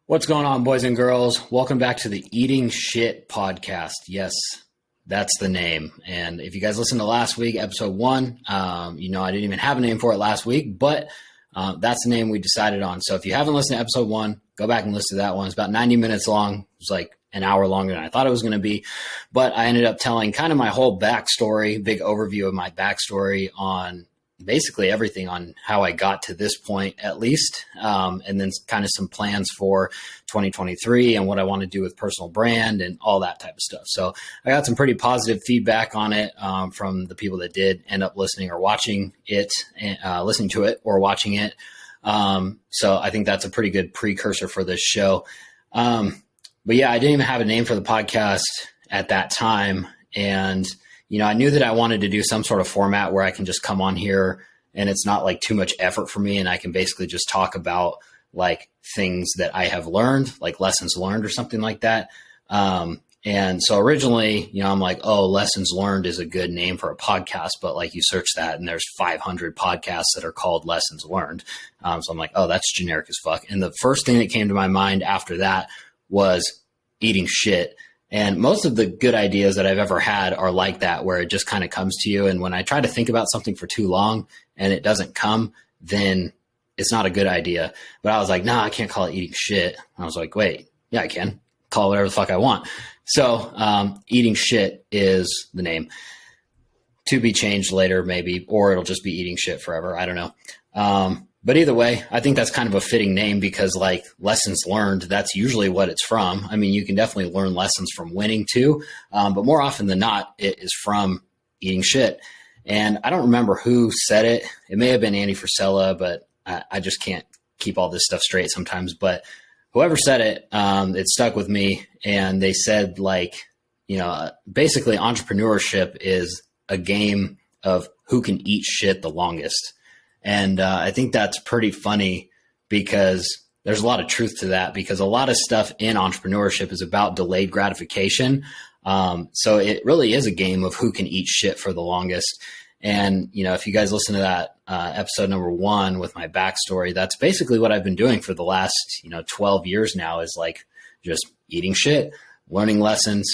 What's going on, boys and girls? Welcome back to the Eating Shit podcast. Yes, that's the name. And if you guys listened to last week, episode 1, I didn't even have a name for it last week, but that's the name we decided on. So if you haven't listened to episode 1, go back and listen to that one. It's about 90 minutes long. It was like an hour longer than I thought it was going to be. But I ended up telling kind of my whole backstory, big overview of my backstory on basically everything on how I got to this point, at least. And then kind of some plans for 2023 and what I want to do with personal brand and all that type of stuff. So I got some pretty positive feedback on it from the people that did end up listening or watching it, listening to it or watching it. So I think that's a pretty good precursor for this show. But yeah, I didn't even have a name for the podcast at that time. And I knew that I wanted to do some sort of format where I can just come on here and it's not like too much effort for me. And I can basically just talk about like things that I have learned, like lessons learned or something like that. And so originally, I'm like, oh, lessons learned is a good name for a podcast. But like you search that and there's 500 podcasts that are called lessons learned. So I'm like, oh, that's generic as fuck. And the first thing that came to my mind after that was eating shit. And most of the good ideas that I've ever had are like that, where it just kind of comes to you. And when I try to think about something for too long and it doesn't come, then it's not a good idea. But I was like, nah, I can't call it eating shit. And I was like, wait, yeah, I can call it whatever the fuck I want. So eating shit is the name, to be changed later maybe, or it'll just be eating shit forever. I don't know. But either way, I think that's kind of a fitting name because like lessons learned, that's usually what it's from. I mean, you can definitely learn lessons from winning too. But more often than not, it is from eating shit. And I don't remember who said it. It may have been Andy Frisella, but I just can't keep all this stuff straight sometimes. But whoever said it, it stuck with me. And they said like, basically entrepreneurship is a game of who can eat shit the longest. And I think that's pretty funny because there's a lot of truth to that, because a lot of stuff in entrepreneurship is about delayed gratification. So it really is a game of who can eat shit for the longest. And, if you guys listen to that episode number 1 with my backstory, that's basically what I've been doing for the last, 12 years now, is like just eating shit, learning lessons,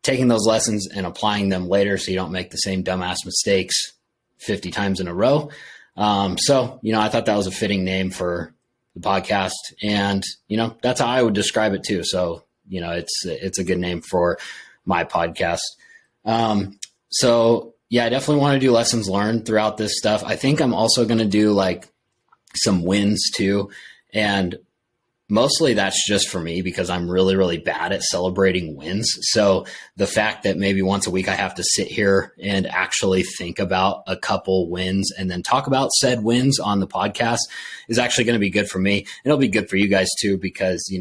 taking those lessons and applying them later so you don't make the same dumbass mistakes 50 times in a row. So, I thought that was a fitting name for the podcast, and, that's how I would describe it too. So, it's a good name for my podcast. So yeah, I definitely want to do lessons learned throughout this stuff. I think I'm also going to do like some wins too. And mostly that's just for me because I'm really, really bad at celebrating wins. So the fact that maybe once a week I have to sit here and actually think about a couple wins and then talk about said wins on the podcast is actually going to be good for me. And it'll be good for you guys too, because,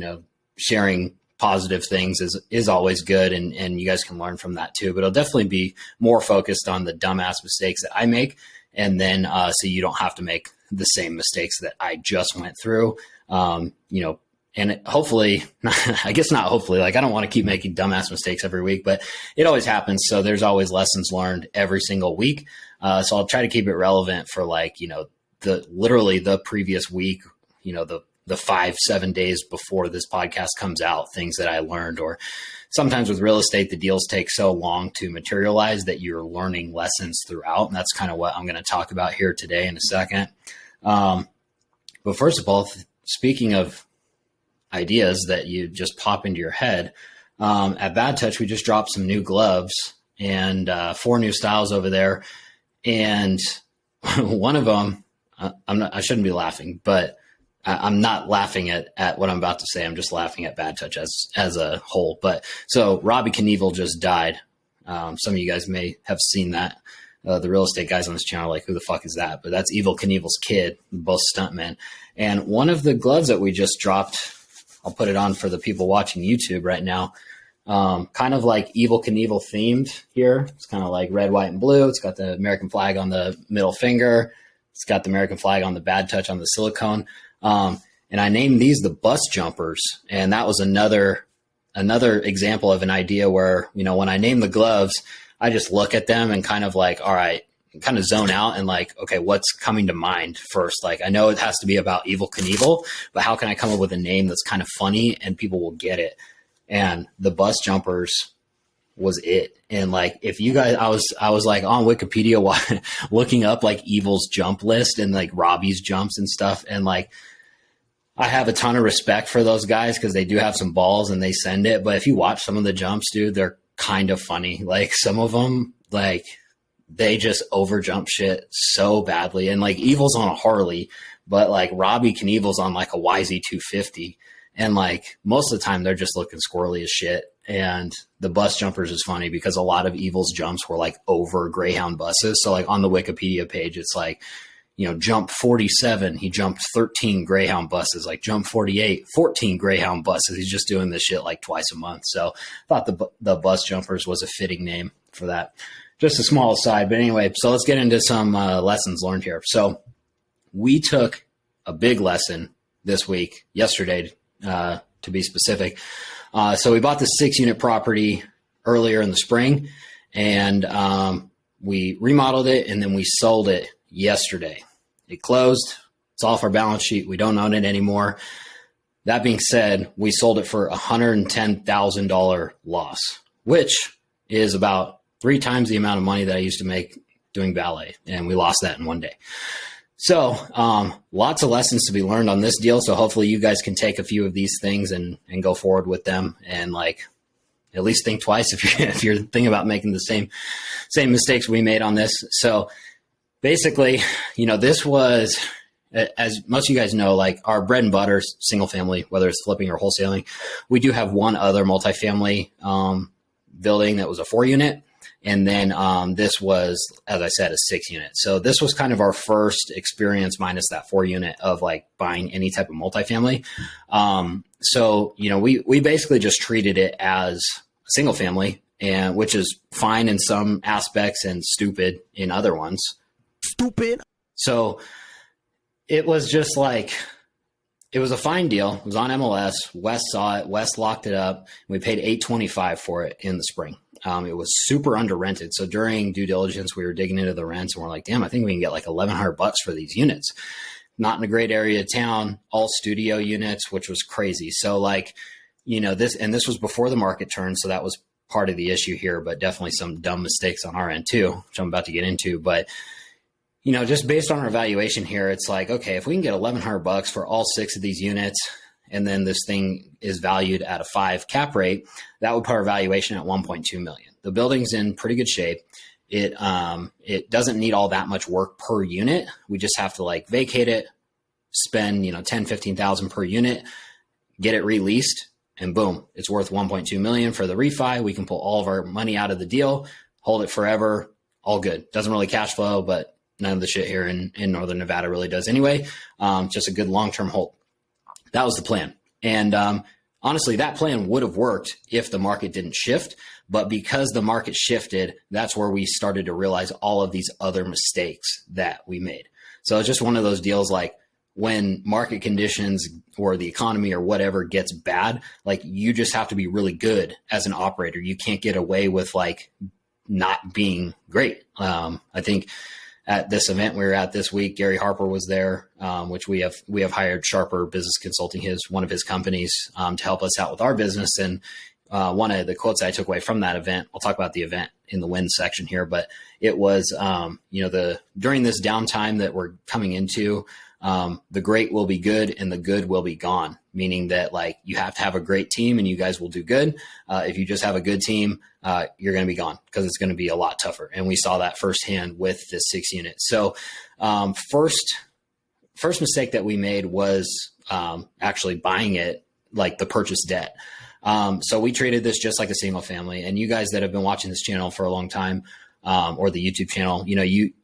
sharing positive things is always good. And you guys can learn from that too, but it'll definitely be more focused on the dumbass mistakes that I make. And then, so you don't have to make the same mistakes that I just went through. And hopefully, I guess not hopefully, like I don't want to keep making dumbass mistakes every week, but it always happens. So there's always lessons learned every single week. So I'll try to keep it relevant for like, literally the previous week, the 5-7 days before this podcast comes out, things that I learned. Or sometimes with real estate, the deals take so long to materialize that you're learning lessons throughout. And that's kind of what I'm going to talk about here today in a second. But first of all, speaking of ideas that you just pop into your head, at Bad Touch, we just dropped some new gloves and 4 new styles over there. And one of them, I shouldn't be laughing, but I'm not laughing at what I'm about to say. I'm just laughing at Bad Touch as a whole. But so Robbie Knievel just died. Some of you guys may have seen that. The real estate guys on this channel are like, who the fuck is that? But that's Evel Knievel's kid, both stuntmen. And one of the gloves that we just dropped, I'll put it on for the people watching YouTube right now, kind of like Evel Knievel themed here. It's kind of like red, white, and blue. It's got the American flag on the middle finger. It's got the American flag on the Bad Touch on the silicone. And I named these the bus jumpers. And that was another example of an idea where, when I name the gloves, I just look at them and kind of like, all right, kind of zone out and like, okay, what's coming to mind first? Like, I know it has to be about Evel Knievel, but how can I come up with a name that's kind of funny and people will get it? And the bus jumpers was it. And like, if you guys, I was like on Wikipedia looking up like Evel's jump list and like Robbie's jumps and stuff. And like, I have a ton of respect for those guys because they do have some balls and they send it. But if you watch some of the jumps, dude, they're kind of funny. Like some of them, like they just over jump shit so badly. And like Evel's on a Harley, but like Robbie Knievel's on like a YZ250. And like most of the time they're just looking squirrely as shit. And the bus jumpers is funny because a lot of Evel's jumps were like over Greyhound buses. So like on the Wikipedia page, it's like, you know, jump 47, he jumped 13 Greyhound buses, like jump 48, 14 Greyhound buses. He's just doing this shit like twice a month. So I thought the bus jumpers was a fitting name for that. Just a small aside. But anyway, so let's get into some lessons learned here. So we took a big lesson this week, yesterday, to be specific. So we bought this 6-unit property earlier in the spring and we remodeled it and then we sold it yesterday. It closed. It's off our balance sheet. We don't own it anymore. That being said, we sold it for $110,000 loss, which is about 3 times the amount of money that I used to make doing ballet. And we lost that in one day. So lots of lessons to be learned on this deal. So hopefully you guys can take a few of these things and go forward with them and like at least think twice if you're thinking about making the same mistakes we made on this. So basically, you know, this was, as most of you guys know, like our bread and butter single family, whether it's flipping or wholesaling. We do have one other multifamily building that was a 4-unit. And then this was, as I said, a 6-unit. So this was kind of our first experience minus that 4-unit of like buying any type of multifamily. So, you know, we basically just treated it as a single family, and which is fine in some aspects and stupid in other ones. Stupid. So it was just like, it was a fine deal. It was on MLS. Wes saw it. Wes locked it up. We paid $825 for it in the spring. It was super under rented. So during due diligence, we were digging into the rents and we're like, damn, I think we can get like $1,100 for these units. Not in a great area of town, all studio units, which was crazy. So like, you know, this was before the market turned. So that was part of the issue here, but definitely some dumb mistakes on our end too, which I'm about to get into. But, you know, just based on our valuation here, it's like, okay, if we can get $1,100 for all 6 of these units, and then this thing is valued at a 5 cap rate, that would put our valuation at $1.2 million. The building's in pretty good shape. It doesn't need all that much work per unit. We just have to like vacate it, spend, you know, 10, 15,000 per unit, get it released, and boom, it's worth $1.2 million for the refi. We can pull all of our money out of the deal, hold it forever, all good. Doesn't really cash flow, but none of the shit here in Northern Nevada really does anyway. Just a good long-term hold. That was the plan. And honestly, that plan would have worked if the market didn't shift. But because the market shifted, that's where we started to realize all of these other mistakes that we made. So it's just one of those deals like when market conditions or the economy or whatever gets bad, like you just have to be really good as an operator. You can't get away with like not being great. I think at this event we were at this week, Gary Harper was there, which we have hired Sharper Business Consulting, one of his companies, to help us out with our business. And one of the quotes I took away from that event, I'll talk about the event in the win section here, but it was, during this downtime that we're coming into, the great will be good and the good will be gone, meaning that like you have to have a great team and you guys will do good. If you just have a good team, you're going to be gone because it's going to be a lot tougher. And we saw that firsthand with this 6-unit. So first mistake that we made was actually buying it like the purchase debt. So we treated this just like a single family. And you guys that have been watching this channel for a long time, or the YouTube channel, you know, you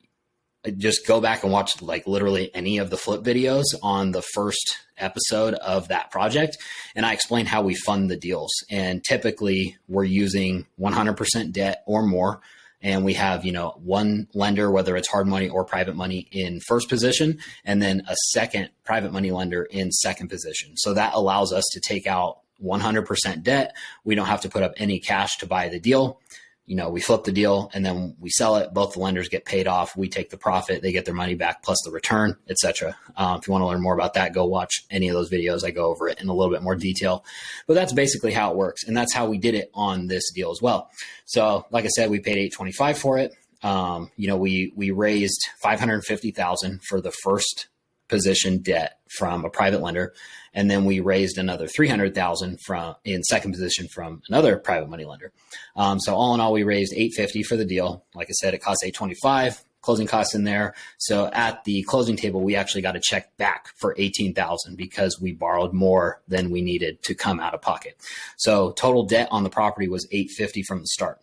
just go back and watch like literally any of the flip videos on the first episode of that project. And I explained how we fund the deals. And typically we're using 100% debt or more. And we have, you know, one lender, whether it's hard money or private money, in first position, and then a second private money lender in second position. So that allows us to take out 100% debt. We don't have to put up any cash to buy the deal. we flip the deal and then we sell it. Both the lenders get paid off. We take the profit. They get their money back plus the return, etc. If you want to learn more about that, go watch any of those videos. I go over it in a little bit more detail. But that's basically how it works. And that's how we did it on this deal as well. So like I said, we paid $825 for it. We raised $550,000 for the first position debt from a private lender. And then we raised another $300,000 in second position from another private money lender. So all in all, we raised $850 for the deal. Like I said, it cost $825, closing costs in there. So at the closing table, we actually got a check back for $18,000 because we borrowed more than we needed to come out of pocket. So total debt on the property was $850 from the start.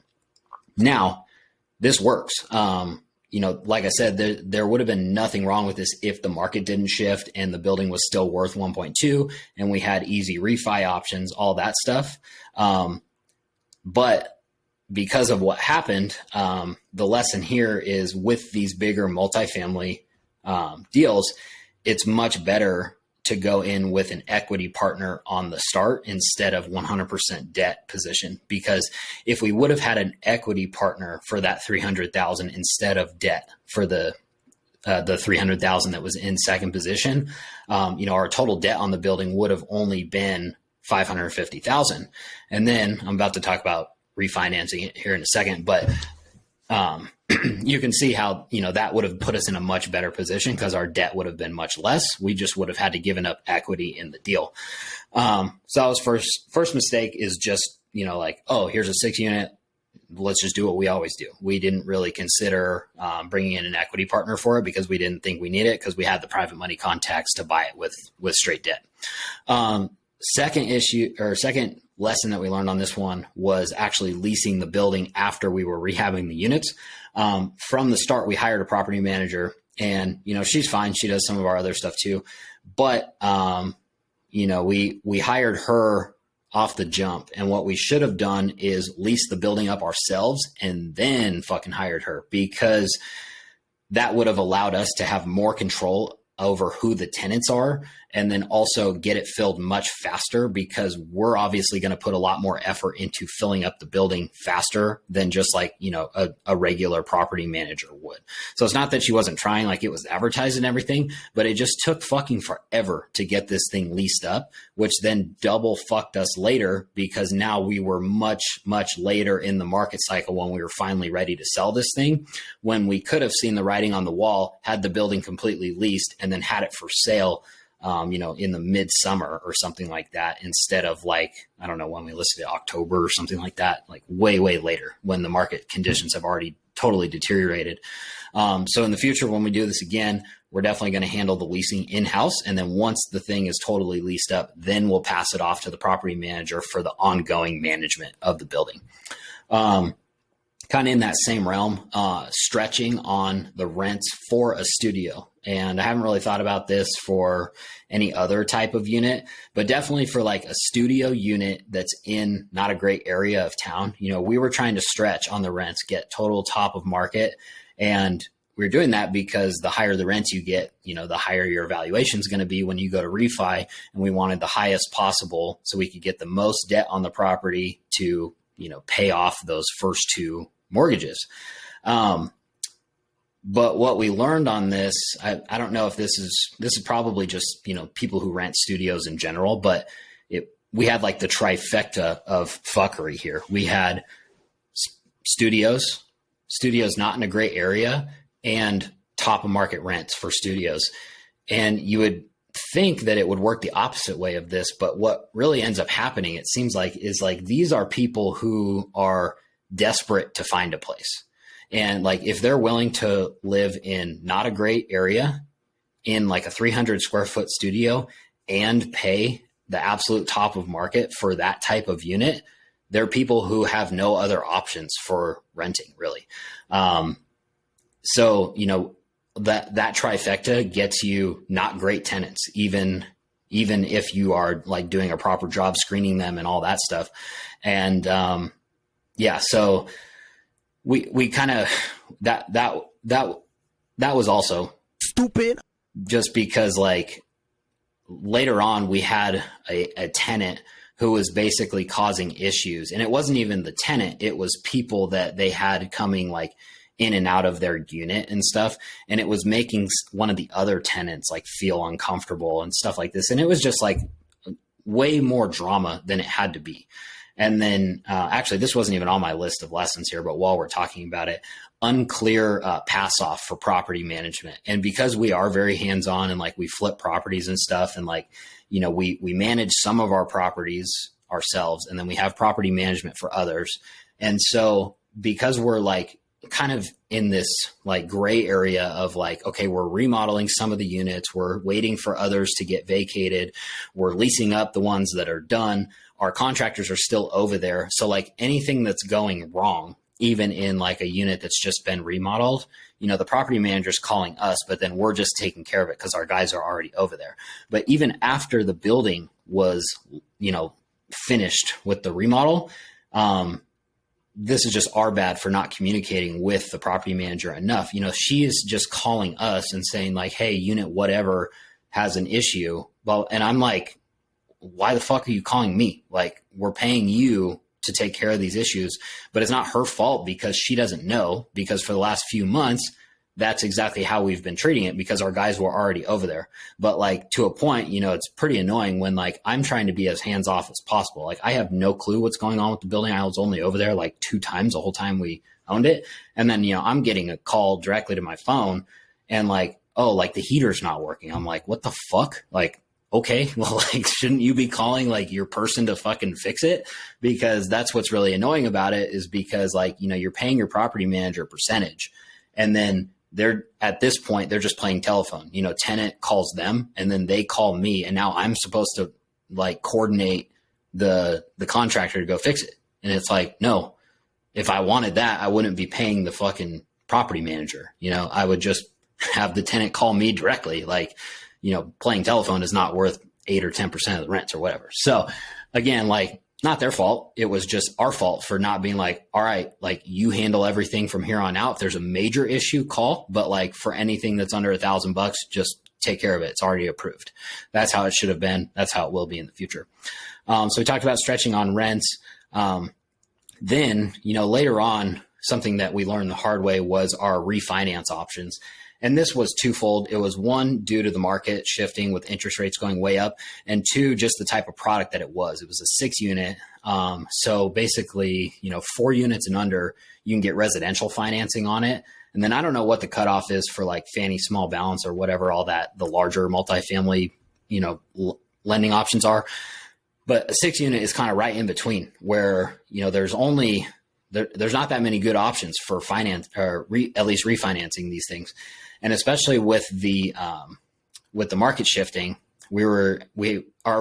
Now, this works. Like I said, there would have been nothing wrong with this if the market didn't shift and the building was still worth 1.2 and we had easy refi options, all that stuff. But because of what happened, the lesson here is with these bigger multifamily deals, it's much better to go in with an equity partner on the start instead of 100% debt position. Because if we would have had an equity partner for that $300,000 instead of debt for the $300,000 that was in second position, our total debt on the building would have only been $550,000. And then I'm about to talk about refinancing it here in a second, but you can see how, that would have put us in a much better position because our debt would have been much less. We just would have had to given up equity in the deal. So that was first mistake is just, here's a 6 unit. Let's just do what we always do. We didn't really consider bringing in an equity partner for it because we didn't think we needed it because we had the private money contacts to buy it with straight debt. Second lesson that we learned on this one was actually leasing the building after we were rehabbing the units. From the start, we hired a property manager and, she's fine. She does some of our other stuff too. But, we hired her off the jump. And what we should have done is lease the building up ourselves and then fucking hired her, because that would have allowed us to have more control over who the tenants are, and then also get it filled much faster, because we're obviously going to put a lot more effort into filling up the building faster than just like, a regular property manager would. So it's not that she wasn't trying, like it was advertised and everything, but it just took fucking forever to get this thing leased up, which then double fucked us later, because now we were much, much later in the market cycle when we were finally ready to sell this thing, when we could have seen the writing on the wall, had the building completely leased, and then had it for sale, in the midsummer or something like that, instead of like, I don't know, when we listed it, October or something like that, like way, way later when the market conditions have already totally deteriorated. So in the future, when we do this again, we're definitely going to handle the leasing in-house. And then once the thing is totally leased up, then we'll pass it off to the property manager for the ongoing management of the building. Kind of in that same realm, stretching on the rents for a studio. And I haven't really thought about this for any other type of unit, but definitely for like a studio unit that's in not a great area of town. We were trying to stretch on the rents, get total top of market. And we're doing that because the higher the rents you get, the higher your valuation is going to be when you go to refi. And we wanted the highest possible so we could get the most debt on the property to, pay off those first two mortgages. But what we learned on this, I don't know if this is probably just, people who rent studios in general, but we had like the trifecta of fuckery here. We had studios not in a great area, and top of market rents for studios. And you would think that it would work the opposite way of this, but what really ends up happening, it seems like, is like these are people who are desperate to find a place. And like, if they're willing to live in not a great area in like a 300 square foot studio and pay the absolute top of market for that type of unit, they're people who have no other options for renting, really. So, that trifecta gets you not great tenants, even if you are like doing a proper job screening them and all that stuff. And, so we kind of, that was also stupid, just because like later on we had a tenant who was basically causing issues. And it wasn't even the tenant. It was people that they had coming like in and out of their unit and stuff. And it was making one of the other tenants like feel uncomfortable and stuff like this. And it was just like way more drama than it had to be. And then actually, this wasn't even on my list of lessons here, but while we're talking about it, unclear pass off for property management. And because we are very hands-on and like we flip properties and stuff, and like, you know, we manage some of our properties ourselves, and then we have property management for others. And so because we're like kind of in this like gray area of like, okay, we're remodeling some of the units, we're waiting for others to get vacated, we're leasing up the ones that are done, our contractors are still over there. So like anything that's going wrong, even in like a unit that's just been remodeled, you know, the property manager's calling us, but then we're just taking care of it because our guys are already over there. But even after the building was, you know, finished with the remodel, this is just our bad for not communicating with the property manager enough. You know, she is just calling us and saying like, hey, unit whatever has an issue. Well, and I'm like, why the fuck are you calling me? Like, we're paying you to take care of these issues, but it's not her fault because she doesn't know, because for the last few months, that's exactly how we've been treating it because our guys were already over there. But like to a point, you know, it's pretty annoying when like I'm trying to be as hands off as possible. Like I have no clue what's going on with the building. I was only over there like 2 times the whole time we owned it. And then, you know, I'm getting a call directly to my phone and like, oh, like the heater's not working. I'm like, what the fuck? Like, okay, well, like, shouldn't you be calling like your person to fucking fix it? Because that's what's really annoying about it, is because like, you know, you're paying your property manager a percentage, and then they're at this point, they're just playing telephone. You know, tenant calls them and then they call me, and now I'm supposed to like coordinate the contractor to go fix it. And it's like, no, if I wanted that, I wouldn't be paying the fucking property manager. You know, I would just have the tenant call me directly. Like, you know, playing telephone is not worth 8 or 10% of the rents or whatever. So again, like, not their fault. It was just our fault for not being like, all right, like you handle everything from here on out. If there's a major issue, call, but like for anything that's under $1,000, just take care of it. It's already approved. That's how it should have been. That's how it will be in the future. So we talked about stretching on rents. Then, you know, later on, something that we learned the hard way was our refinance options. And this was twofold. It was one, due to the market shifting with interest rates going way up, and 2, just the type of product that it was. It was a 6 unit. So basically, you know, 4 units and under, you can get residential financing on it. And then I don't know what the cutoff is for like Fannie small balance or whatever, all that, the larger multifamily, you know, lending options are. But a 6 unit is kind of right in between, where, you know, there's not that many good options for finance or at least refinancing these things. And especially with the market shifting, we are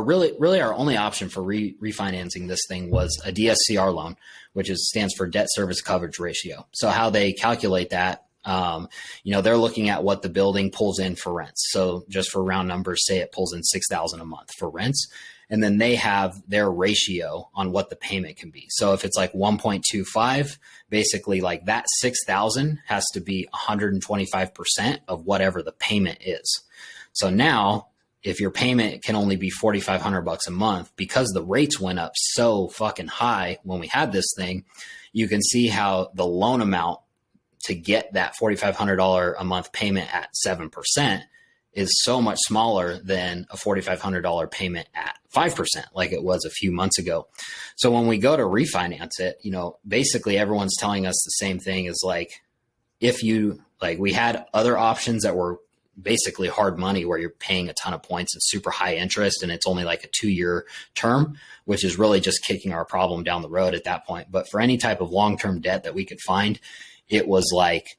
really our only option for refinancing this thing was a DSCR loan, which stands for debt service coverage ratio. So how they calculate that, you know, they're looking at what the building pulls in for rents. So just for round numbers, say it pulls in $6,000 a month for rents. And then they have their ratio on what the payment can be. So if it's like 1.25, basically like that 6,000 has to be 125% of whatever the payment is. So now if your payment can only be $4,500 a month, because the rates went up so fucking high when we had this thing, you can see how the loan amount to get that $4,500 a month payment at 7% is so much smaller than a $4,500 payment at 5%, like it was a few months ago. So when we go to refinance it, you know, basically everyone's telling us the same thing, is like, if you, like, we had other options that were basically hard money where you're paying a ton of points and super high interest, and it's only like a 2-year term, which is really just kicking our problem down the road at that point. But for any type of long-term debt that we could find, it was like,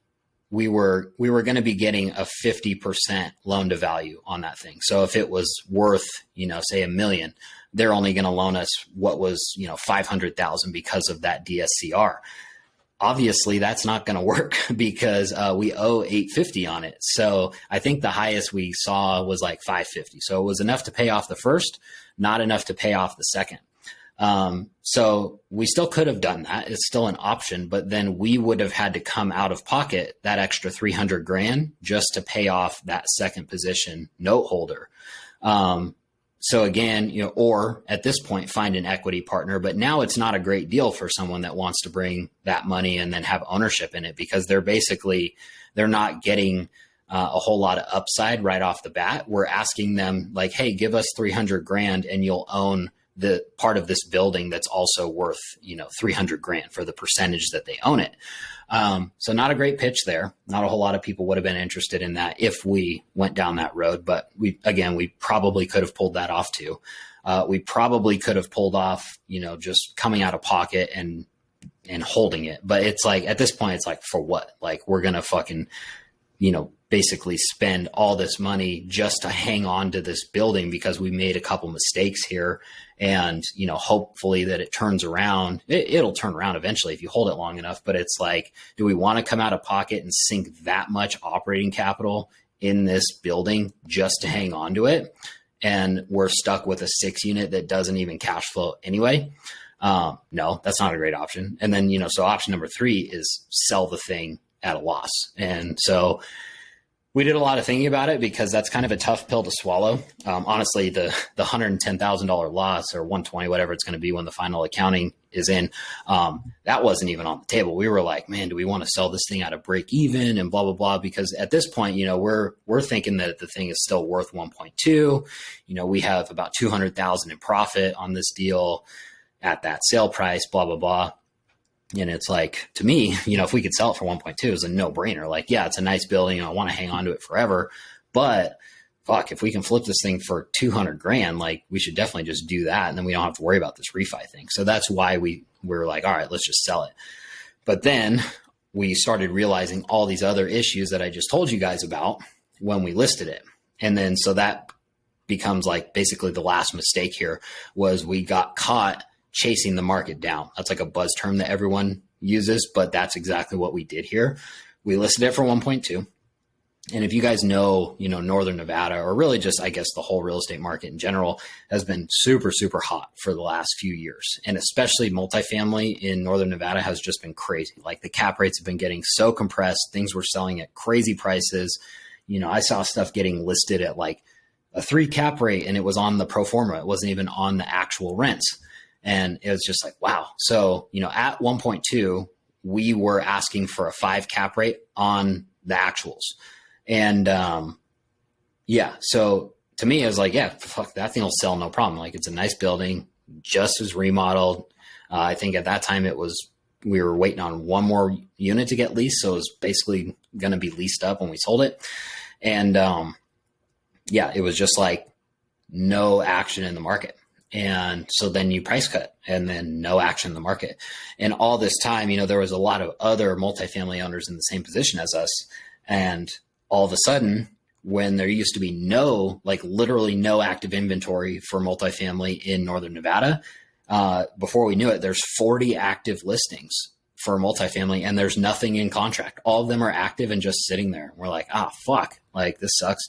we were going to be getting a 50% loan to value on that thing. So if it was worth, you know, say $1 million, they're only going to loan us what was, you know, 500,000 because of that DSCR. Obviously that's not going to work because we owe 850 on it. So I think the highest we saw was like 550. So it was enough to pay off the first, not enough to pay off the second. So we still could have done that. It's still an option, but then we would have had to come out of pocket that extra 300 grand just to pay off that second position note holder. So again, or at this point, find an equity partner. But now it's not a great deal for someone that wants to bring that money and then have ownership in it, because they're not getting a whole lot of upside right off the bat. We're asking them like, hey, give us 300 grand and you'll own the part of this building that's also worth, 300 grand for the percentage that they own it. So not a great pitch there. Not a whole lot of people would have been interested in that if we went down that road, but we probably could have pulled that off too. We probably could have pulled off, just coming out of pocket and holding it. But it's like, at this point, it's like, for what? Like, we're going to fucking, basically spend all this money just to hang on to this building because we made a couple mistakes here. And, hopefully that it turns around. It'll turn around eventually if you hold it long enough. But it's like, do we want to come out of pocket and sink that much operating capital in this building just to hang on to it? And we're stuck with a 6 unit that doesn't even cash flow anyway. No, that's not a great option. And then, so option number 3 is sell the thing at a loss. And so we did a lot of thinking about it because that's kind of a tough pill to swallow. Honestly, the $110,000 loss, or 120, whatever it's going to be when the final accounting is in, that wasn't even on the table. We were like, man, do we want to sell this thing at a break even and blah, blah, blah? Because at this point, we're thinking that the thing is still worth 1.2. We have about 200,000 in profit on this deal at that sale price, blah, blah, blah. And it's like, to me, if we could sell it for 1.2, it's a no brainer. Like, yeah, it's a nice building. I want to hang on to it forever, but fuck, if we can flip this thing for 200 grand, like, we should definitely just do that. And then we don't have to worry about this refi thing. So that's why we're like, all right, let's just sell it. But then we started realizing all these other issues that I just told you guys about when we listed it. And then, so that becomes like basically the last mistake here was we got caught chasing the market down. That's like a buzz term that everyone uses, but that's exactly what we did here. We listed it for 1.2. And if you guys know, Northern Nevada, or really just, I guess, the whole real estate market in general has been super, super hot for the last few years. And especially multifamily in Northern Nevada has just been crazy. Like, the cap rates have been getting so compressed. Things were selling at crazy prices. I saw stuff getting listed at like a 3 cap rate, and it was on the pro forma. It wasn't even on the actual rents. And it was just like, wow. So, at 1.2, we were asking for a 5 cap rate on the actuals. And, so to me, it was like, yeah, fuck, that thing will sell. No problem. Like, it's a nice building, just as remodeled. I think at that time we were waiting on one more unit to get leased. So it was basically going to be leased up when we sold it. And, it was just like no action in the market. And so then you price cut, and then no action in the market. And all this time, there was a lot of other multifamily owners in the same position as us. And all of a sudden, when there used to be literally no active inventory for multifamily in Northern Nevada, before we knew it, there's 40 active listings for multifamily, and there's nothing in contract. All of them are active and just sitting there. We're like, fuck, like, this sucks.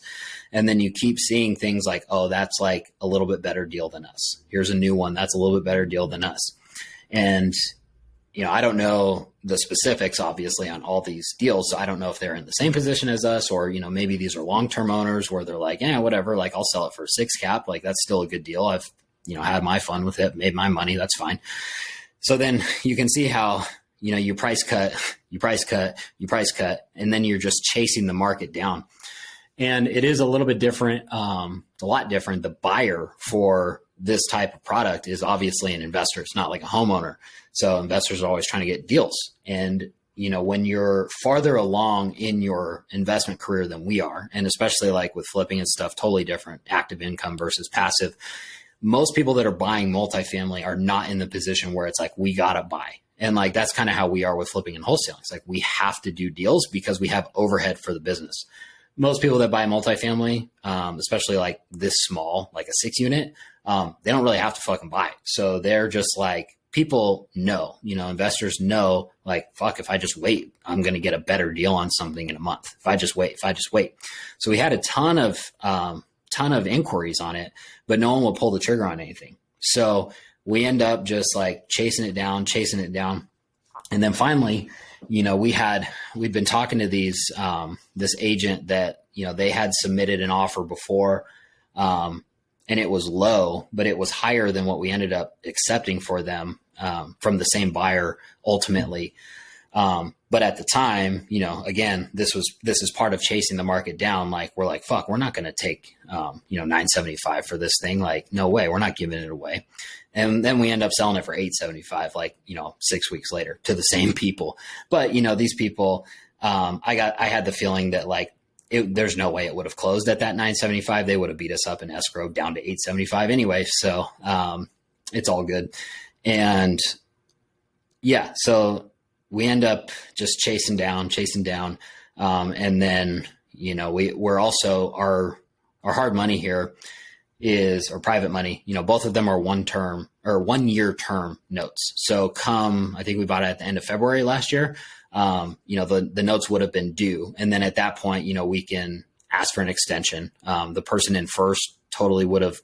And then you keep seeing things like, oh, that's like a little bit better deal than us. Here's a new one that's a little bit better deal than us. And, I don't know the specifics, obviously, on all these deals. So I don't know if they're in the same position as us, or, maybe these are long-term owners where they're like, yeah, whatever, like, I'll sell it for a 6 cap. Like, that's still a good deal. I've, had my fun with it, made my money. That's fine. So then you can see how, you price cut, and then you're just chasing the market down. And it is a little bit different, a lot different. The buyer for this type of product is obviously an investor. It's not like a homeowner. So investors are always trying to get deals. And, when you're farther along in your investment career than we are, and especially like with flipping and stuff, totally different, active income versus passive. Most people that are buying multifamily are not in the position where it's like, we got to buy. And like, that's kind of how we are with flipping and wholesaling. It's like, we have to do deals because we have overhead for the business. Most people that buy multifamily, especially like this small, like a 6 unit, they don't really have to fucking buy. So they're just like, people know, investors know, like, fuck, if I just wait, I'm going to get a better deal on something in a month. If I just wait. So we had a ton of inquiries on it, but no one will pull the trigger on anything. So we end up just like chasing it down. And then finally, we'd been talking to this agent that, they had submitted an offer before. and it was low, but it was higher than what we ended up accepting for them from the same buyer ultimately. But at the time, you know, again, this is part of chasing the market down. Like, we're like, fuck, we're not going to take, you know, $975 for this thing. Like, no way, we're not giving it away. And then we end up selling it for $875, like, you know, 6 weeks later to the same people. But, you know, these people, I had the feeling that like, there's no way it would have closed at that $975. They would have beat us up in escrow down to $875 anyway. So, it's all good. And yeah, so we end up just chasing down. And then, you know, we're also our hard money here is, or private money, you know, both of them are 1 year term notes. So I think we bought it at the end of February last year. You know, the notes would have been due. And then at that point, you know, we can ask for an extension. The person in first totally would have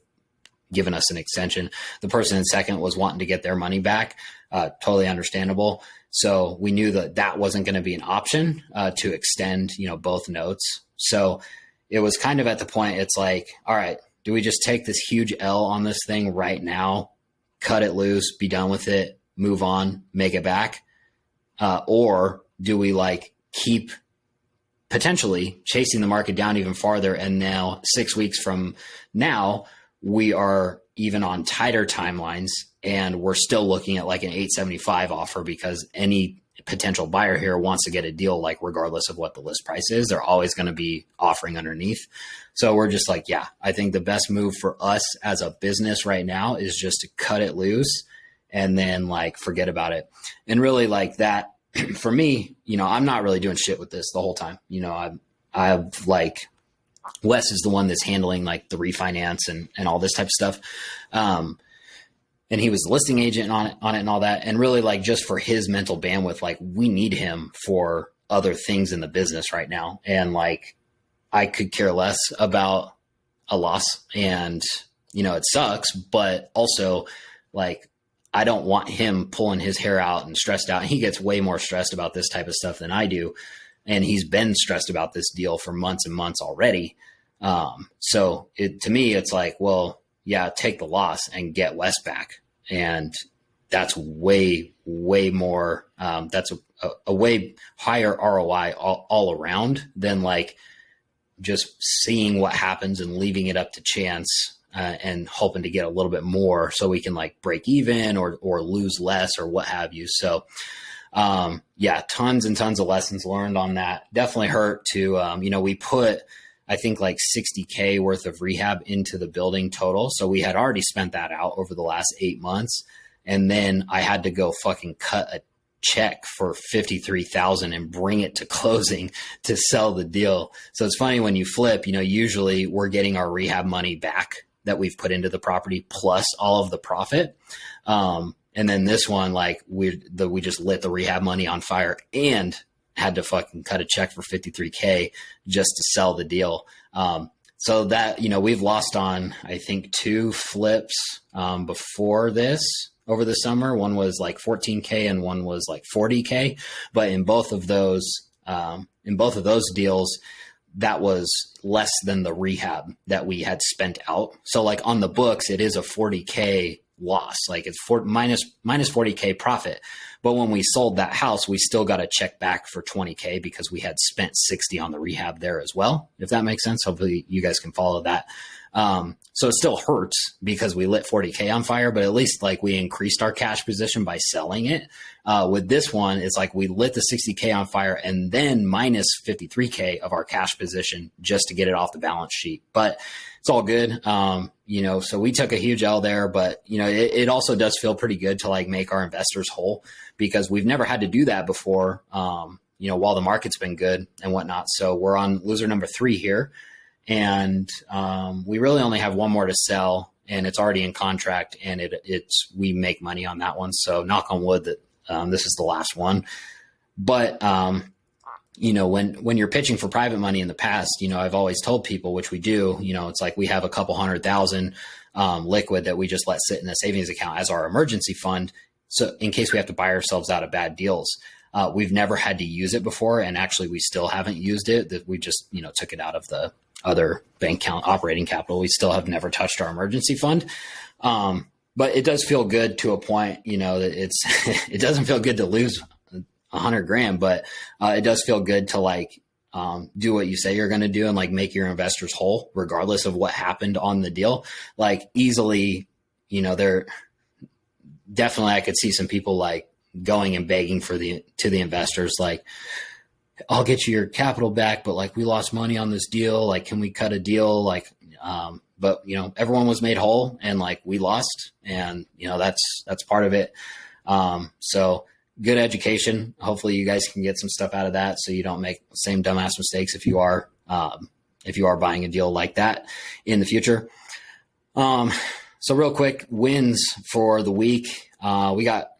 given us an extension. The person in second was wanting to get their money back. Totally understandable. So we knew that wasn't going to be an option to extend, you know, both notes. So it was kind of at the point, it's like, all right, do we just take this huge L on this thing right now, cut it loose, be done with it, move on, make it back? Or do we like keep potentially chasing the market down even farther? And now 6 weeks from now, we are even on tighter timelines and we're still looking at like an $875 offer because any potential buyer here wants to get a deal, like regardless of what the list price is, they're always going to be offering underneath. So we're just like, yeah, I think the best move for us as a business right now is just to cut it loose and then like forget about it. And really like that for me, you know, I'm not really doing shit with this the whole time. You know, I've like, Wes is the one that's handling like the refinance and all this type of stuff. And he was the listing agent on it and all that. And really like just for his mental bandwidth, like we need him for other things in the business right now. And like, I could care less about a loss and, you know, it sucks, but also like, I don't want him pulling his hair out and stressed out. And he gets way more stressed about this type of stuff than I do. And he's been stressed about this deal for months and months already. So to me, it's like, well, yeah, take the loss and get Wes back. And that's way, way more, that's a way higher ROI all around than like just seeing what happens and leaving it up to chance, and hoping to get a little bit more so we can like break even or lose less or what have you. So, yeah, tons and tons of lessons learned on that. Definitely hurt to, you know, we put, I think like $60K worth of rehab into the building total. So we had already spent that out over the last 8 months. And then I had to go fucking cut a check for $53,000 and bring it to closing to sell the deal. So it's funny when you flip, you know, usually we're getting our rehab money back that we've put into the property plus all of the profit. And then this one, like we just lit the rehab money on fire and had to fucking cut a check for $53K just to sell the deal. So that, you know, we've lost on, I think 2 flips, before this over the summer. One was like $14K and one was like $40K. But in both of those deals, that was less than the rehab that we had spent out. So like on the books, it is a $40K loss, like it's minus $40K profit. But when we sold that house, we still got a check back for $20K because we had spent $60 on the rehab there as well, if that makes sense. Hopefully you guys can follow that. So it still hurts because we lit $40K on fire, but at least like we increased our cash position by selling it. With this one, it's like we lit the $60K on fire and then minus $53K of our cash position just to get it off the balance sheet. But it's all good. You know, so we took a huge L there, but you know, it also does feel pretty good to like make our investors whole because we've never had to do that before, you know, while the market's been good and whatnot. So we're on loser number 3 here. And we really only have one more to sell and it's already in contract and we make money on that one. So knock on wood that this is the last one. But, you know, when you're pitching for private money in the past, you know, I've always told people, which we do, you know, it's like we have a couple $100,000 liquid that we just let sit in a savings account as our emergency fund. So in case we have to buy ourselves out of bad deals. We've never had to use it before. And actually we still haven't used it, that we just, you know, took it out of other bank account operating capital. We still have never touched our emergency fund. But it does feel good to a point, that it doesn't feel good to lose $100,000, but it does feel good to like do what you say you're going to do and like make your investors whole, regardless of what happened on the deal. Like easily, they're definitely, I could see some people like going and begging to the investors, like, I'll get you your capital back, but like we lost money on this deal. Like, can we cut a deal? Like, but everyone was made whole and like we lost, and that's part of it. So good education. Hopefully you guys can get some stuff out of that, so you don't make the same dumbass mistakes if you are buying a deal like that in the future. So real quick, wins for the week. We got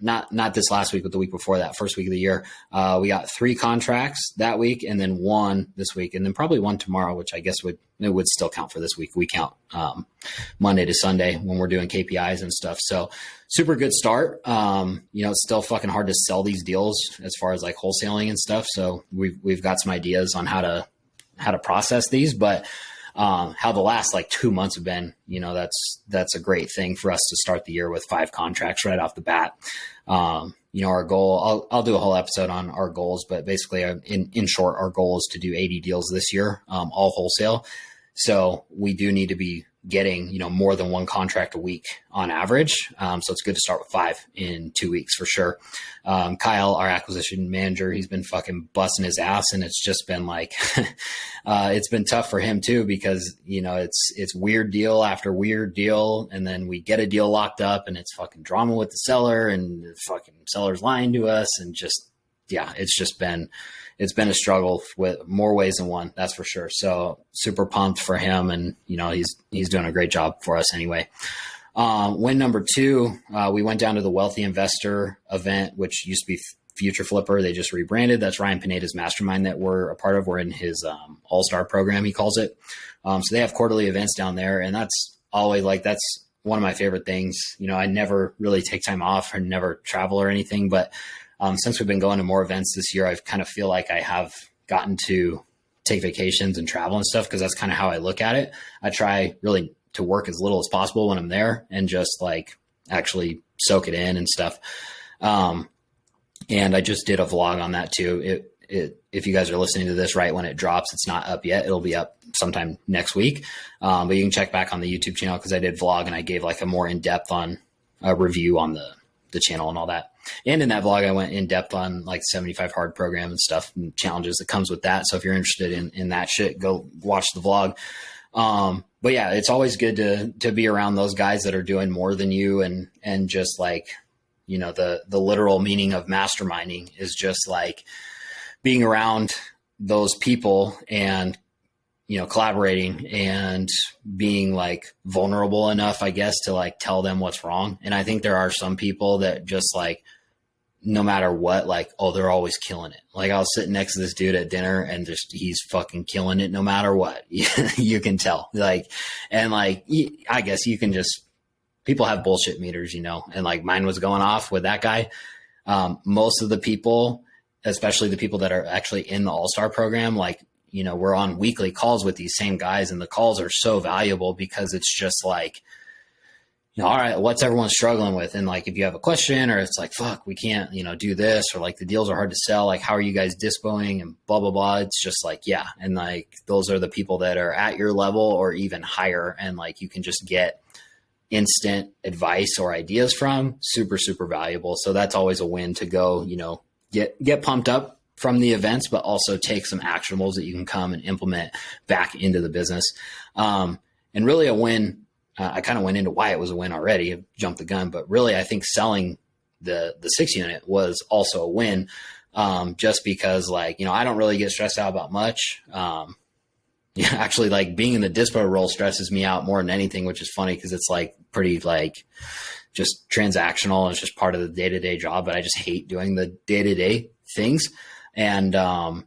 not this last week, but the week before that, first week of the year. We got 3 contracts that week, and then 1 this week, and then probably 1 tomorrow, which I guess would still count for this week. We count Monday to Sunday when we're doing KPIs and stuff. So super good start. It's still fucking hard to sell these deals as far as like wholesaling and stuff. So we've got some ideas on how to process these, but how the last like 2 months have been, that's a great thing for us to start the year with 5 contracts right off the bat. Our goal, I'll do a whole episode on our goals, but basically in short, our goal is to do 80 deals this year, all wholesale. So we do need to be getting, more than 1 contract a week on average. So it's good to start with 5 in 2 weeks for sure. Kyle, our acquisition manager, he's been fucking busting his ass, and it's just been like, it's been tough for him too, because, it's weird deal after weird deal. And then we get a deal locked up and it's fucking drama with the seller, and the fucking seller's lying to us, and just, yeah, it's been a struggle with more ways than one, that's for sure. So super pumped for him, and he's doing a great job for us anyway. Win number 2, we went down to the Wealthy Investor event, which used to be Future Flipper. They just rebranded. That's Ryan Pineda's mastermind that we're a part of. We're in his all-star program, he calls it. So they have quarterly events down there, and that's always like, that's one of my favorite things. I never really take time off or never travel or anything, but since we've been going to more events this year, I kind of feel like I have gotten to take vacations and travel and stuff, because that's kind of how I look at it. I try really to work as little as possible when I'm there and just like actually soak it in and stuff. And I just did a vlog on that too. If you guys are listening to this right when it drops, it's not up yet. It'll be up sometime next week. But you can check back on the YouTube channel, because I did vlog and I gave like a more in-depth on a review on the channel and all that. And in that vlog, I went in depth on like 75 hard program and stuff and challenges that comes with that. So if you're interested in that shit, go watch the vlog. But yeah, it's always good to be around those guys that are doing more than you, and just like, the literal meaning of masterminding is just like being around those people and, collaborating and being like vulnerable enough, I guess, to like tell them what's wrong. And I think there are some people that just like, no matter what, like, oh, they're always killing it. Like I was sitting next to this dude at dinner, and just, he's fucking killing it no matter what. You can tell, like, and like, I guess you can just, people have bullshit meters, and like mine was going off with that guy. Most of the people, especially the people that are actually in the All-Star program, like, we're on weekly calls with these same guys, and the calls are so valuable, because it's just like, all right, what's everyone struggling with? And like, if you have a question, or it's like, fuck, we can't, do this, or like the deals are hard to sell. Like, how are you guys dispoing and blah, blah, blah. It's just like, yeah. And like, those are the people that are at your level or even higher. And like, you can just get instant advice or ideas from. Super, super valuable. So that's always a win to go, get pumped up from the events, but also take some actionables that you can come and implement back into the business. And really a win. I kind of went into why it was a win already. I jumped the gun, but really I think selling the 6 unit was also a win. Just because like, I don't really get stressed out about much. Actually, like being in the dispo role stresses me out more than anything, which is funny, because it's like pretty like just transactional. It's just part of the day-to-day job, but I just hate doing the day-to-day things. And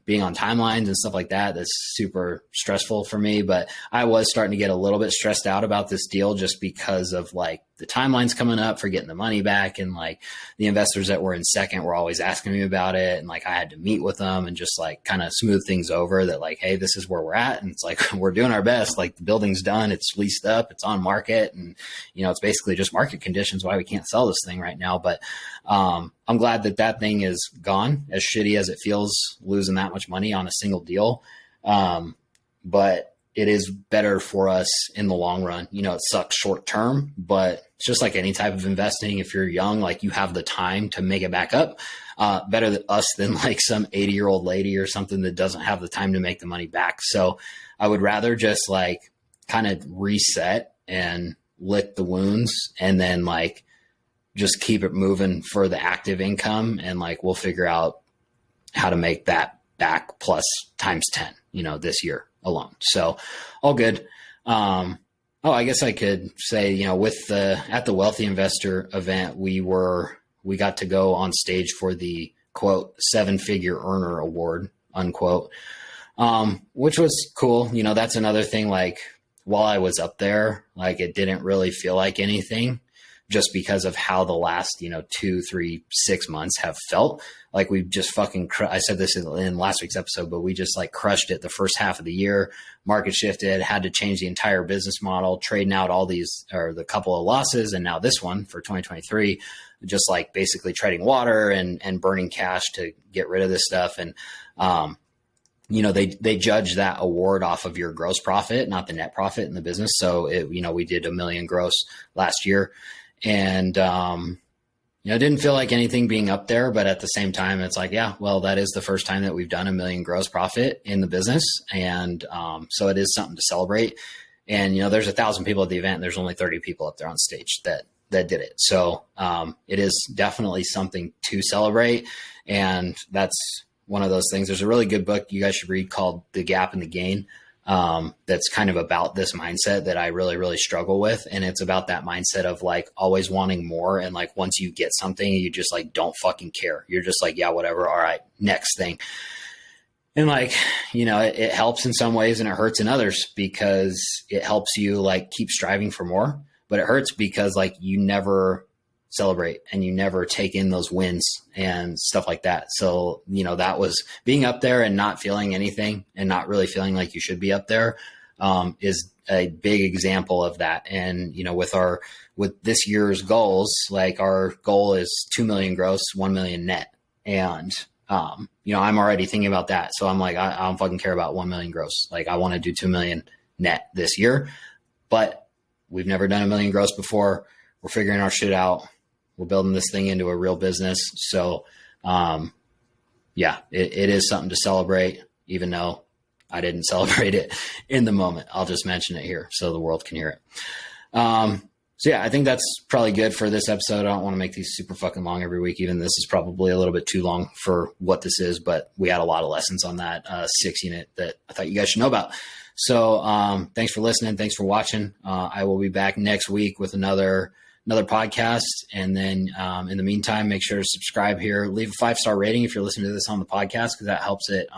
being on timelines and stuff like that, that's super stressful for me. But I was starting to get a little bit stressed out about this deal, just because of like the timeline's coming up for getting the money back. And like the investors that were in second were always asking me about it. And like, I had to meet with them and just like kind of smooth things over that like, hey, this is where we're at. And it's like, we're doing our best. Like the building's done, it's leased up, it's on market. And, it's basically just market conditions why we can't sell this thing right now. But I'm glad that that thing is gone, as shitty as it feels losing that much money on a single deal. But it is better for us in the long run. It sucks short term, but it's just like any type of investing. If you're young, like you have the time to make it back up, better than us than like some 80-year-old lady or something that doesn't have the time to make the money back. So I would rather just like kind of reset and lick the wounds and then like just keep it moving for the active income. And like, we'll figure out how to make that back plus times 10, this year alone. So all good. I guess I could say, at the Wealthy Investor event, we got to go on stage for the quote 7-figure earner award, unquote, which was cool. That's another thing. Like while I was up there, like it didn't really feel like anything just because of how the last, 2, 3, 6 months have felt. Like we've just fucking, I said this in last week's episode, but we just like crushed it the first half of the year. Market shifted, had to change the entire business model, trading out all these, or the couple of losses. And now this one for 2023, just like basically trading water and burning cash to get rid of this stuff. And, they judge that award off of your gross profit, not the net profit in the business. So we did $1 million gross last year. And, it didn't feel like anything being up there, but at the same time, it's like, yeah, well, that is the first time that we've done $1 million gross profit in the business. And, so it is something to celebrate. And, there's 1,000 people at the event. And there's only 30 people up there on stage that did it. So, it is definitely something to celebrate. And that's one of those things. There's a really good book you guys should read called The Gap and the Gain. That's kind of about this mindset that I really, really struggle with. And it's about that mindset of like always wanting more. And like, once you get something, you just like, don't fucking care. You're just like, yeah, whatever. All right, next thing. And like, it helps in some ways and it hurts in others because it helps you like keep striving for more, but it hurts because like you never celebrate and you never take in those wins and stuff like that. So, that was being up there and not feeling anything and not really feeling like you should be up there, is a big example of that. And, with this year's goals, like our goal is 2 million gross, 1 million net. And, I'm already thinking about that. So I'm like, I don't fucking care about 1 million gross. Like I want to do 2 million net this year, but we've never done 1 million gross before. We're figuring our shit out. We're building this thing into a real business. So, it is something to celebrate, even though I didn't celebrate it in the moment. I'll just mention it here so the world can hear it. I think that's probably good for this episode. I don't want to make these super fucking long every week. Even this is probably a little bit too long for what this is, but we had a lot of lessons on that 6 unit that I thought you guys should know about. So, thanks for listening. Thanks for watching. I will be back next week with another podcast. And then, in the meantime, make sure to subscribe here, leave a 5-star rating if you're listening to this on the podcast, because that helps it,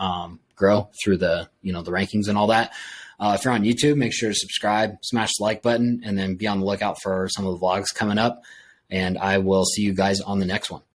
grow through the rankings and all that. If you're on YouTube, make sure to subscribe, smash the like button, and then be on the lookout for some of the vlogs coming up. And I will see you guys on the next one.